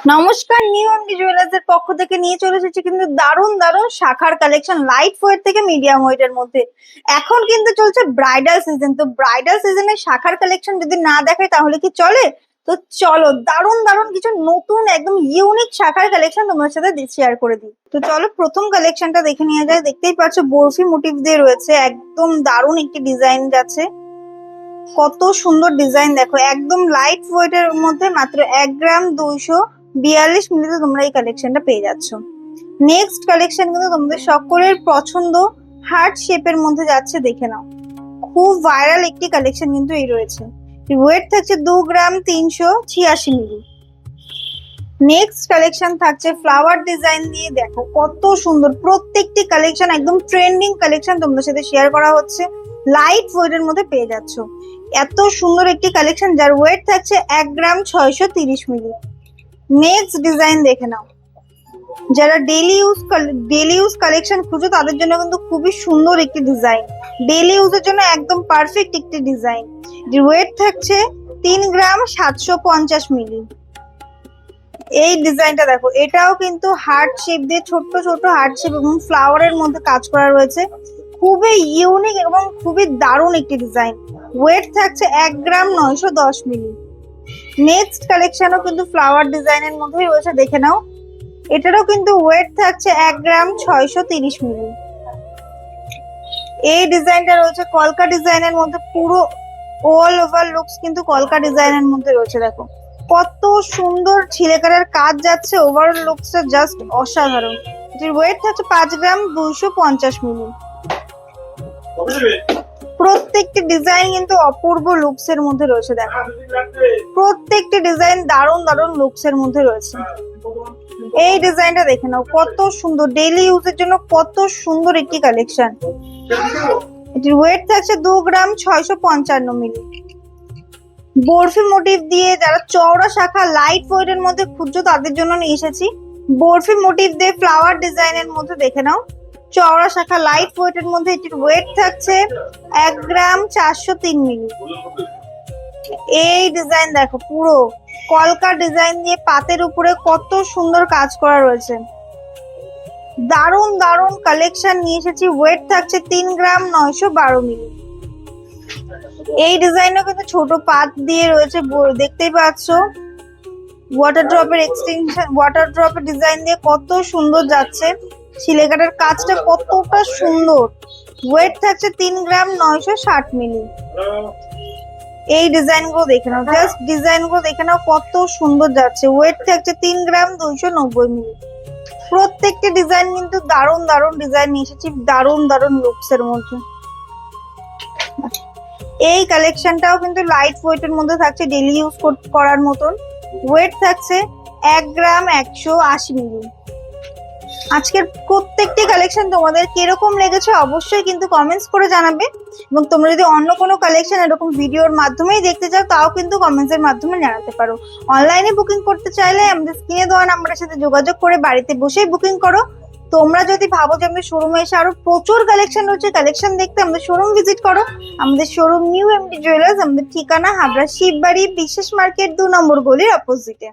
নমস্কার, new MD jewellers এর পক্ষ থেকে নিয়ে চলে এসেছি কিন্তু দারুণ দারুণ শাখার কালেকশন লাইট ওয়েট থেকে মিডিয়াম ওয়েট এর মধ্যে। এখন কিন্তু চলছে ব্রাইডাল সিজন, তো ব্রাইডাল সিজনে শাখার কালেকশন যদি না দেখায় তাহলে কি চলে? তো চলো দারুণ দারুণ কিছু নতুন একদম ইউনিক শাখার কালেকশন তোমার সাথে শেয়ার করে দিই। তো চলো প্রথম কালেকশনটা দেখে নিয়ে যায়। দেখতেই পাচ্ছ বরফি মোটিভ দিয়ে রয়েছে, একদম দারুণ একটি ডিজাইন যাচ্ছে। কত সুন্দর ডিজাইন দেখো, একদম লাইট ওয়েট এর মধ্যে মাত্র 1 গ্রাম 242 মিলিতে তোমরা এই কালেকশনটা পেয়ে যাচ্ছ। নেক্সট কালেকশন কিন্তু তোমাদের সকলের পছন্দ হার্ট শেপের মধ্যে যাচ্ছে, দেখে নাও। খুব ভাইরাল একটি কালেকশন কিন্তু এই রয়েছে। ওয়েট থাকছে 2 গ্রাম 386 মিলি। নেক্সট কালেকশন থাকছে ফ্লাওয়ার ডিজাইন দিয়ে, দেখো কত সুন্দর। প্রত্যেকটি কালেকশন একদম ট্রেন্ডিং কালেকশন তোমাদের সাথে শেয়ার করা হচ্ছে, লাইট ওয়েট এর মধ্যে পেয়ে যাচ্ছ। এত সুন্দর একটি কালেকশন যার ওয়েট থাকছে 1 গ্রাম 630 মিলি। নেক্সট ডিজাইন দেখে নাও। যারা ডেইলি ইউজ কালেকশন খুঁজো তাদের জন্য কিন্তু খুবই সুন্দর একটি ডিজাইন, ডেইলি ইউজের জন্য একদম পারফেক্ট একটি ডিজাইন। ওয়েট থাকছে 3 গ্রাম 750 মিলি। এই ডিজাইনটা দেখো, এটাও কিন্তু হার্ট শেপ দিয়ে ছোট্ট ছোট হার্ট শেপ এবং ফ্লাওয়ারের মধ্যে কাজ করা রয়েছে। খুবই ইউনিক এবং খুবই দারুণ একটি ডিজাইন। ওয়েট থাকছে 1 গ্রাম 910 মিলি। নেক্সট কালেকশনও কিন্তু ফ্লাওয়ার ডিজাইনের মধ্যেই রয়েছে, দেখে নাও। এটারও কিন্তু ওয়েট থাকছে 1 গ্রাম 630 মিলি। এই ডিজাইনটা রয়েছে কলকা ডিজাইনের মধ্যে, পুরো অল ওভার লুকস কিন্তু কলকা ডিজাইনের মধ্যে রয়েছে। দেখো কত সুন্দর ছিলেকারের কাজ যাচ্ছে, ওভারঅল লুকসটা জাস্ট অসাধারণ। এটির ওয়েট থাকছে 5 গ্রাম 250 মিলি। প্রত্যেকটি ডিজাইন কিন্তু অপূর্ব লুকস এর মধ্যে রয়েছে। দেখো প্রত্যেকটি ডিজাইন দারুণ দারুণ লুকস এর মধ্যে রয়েছে। এই ডিজাইনটা দেখে নাও, কত সুন্দর, ডেইলি ইউজের জন্য কত সুন্দর একটি কালেকশন। এটির ওয়েট থাকছে 2 গ্রাম 655 মিলি। বরফি মোটিভ দিয়ে যারা চওড়া শাখা লাইট ওয়েট এর মধ্যে খুঁজছো তাদের জন্য নিয়ে এসেছি। বরফি মোটিভ দিয়ে ফ্লাওয়ার ডিজাইনের মধ্যে দেখে নাও, চওড়া শাখা লাইট ওয়েট এর মধ্যে। এটির ওয়েট থাকছে 1 গ্রাম 403 মিলি। এই ডিজাইন দেখো, পুরো কলকা ডিজাইন দিয়ে পাতের উপরে কত সুন্দর কাজ করা রয়েছে। দারুণ দারুণ কালেকশন নিয়ে এসেছি। ওয়েট থাকছে 3 গ্রাম 912 মিলি। এই ডিজাইনও কিন্তু ছোট পাত দিয়ে রয়েছে, দেখতেই পাচ্ছ। ওয়াটার ড্রপের এক্সটেনশন, ওয়াটার ড্রপের ডিজাইন দিয়ে কত সুন্দর যাচ্ছে। সিলেকাটার কাজটা কতটা সুন্দর। ওয়েট থাকছে 3 গ্রাম 960 মিলি। এই ডিজাইন গুলো দেখে নাও, জাস্ট ডিজাইন গুলো দেখে নাও কত সুন্দর যাচ্ছে। ওয়েট থাকছে 3 গ্রাম 290 মিলি। প্রত্যেকটি ডিজাইন কিন্তু দারুণ দারুণ ডিজাইন নিয়ে এসেছি, দারুণ দারুণ লুকস এর মধ্যে। এই কালেকশনটাও কিন্তু লাইট ওয়েট এর মধ্যে থাকছে, ডেইলি ইউজ করার মতন। ওয়েট থাকছে 1 গ্রাম 180 মিলি। আজকের প্রত্যেকটি কালেকশন তোমাদের কিরকম লেগেছে অবশ্যই কিন্তু কমেন্টস করে জানাবে। এবং তোমরা যদি অন্য কোনো কালেকশন এরকম ভিডিওর মাধ্যমেই দেখতে চাও তাও কিন্তু কমেন্টস এর মাধ্যমে জানাতে পারো। অনলাইনে বুকিং করতে চাইলে আমাদের স্ক্রিনে দেওয়া নাম্বারের সাথে যোগাযোগ করে বাড়িতে বসেই বুকিং করো। তোমরা যদি ভাবো যে আমাদের শোরুমে এসে আরো প্রচুর কালেকশন রয়েছে, কালেকশন দেখতে আমাদের শোরুম ভিজিট করো। আমাদের শোরুম নিউ এমডি জুয়েলার্স, আমাদের ঠিকানা হাবড়া শিববাড়ি বিশ্বাস মার্কেট 2 নম্বর গলির অপোজিটে।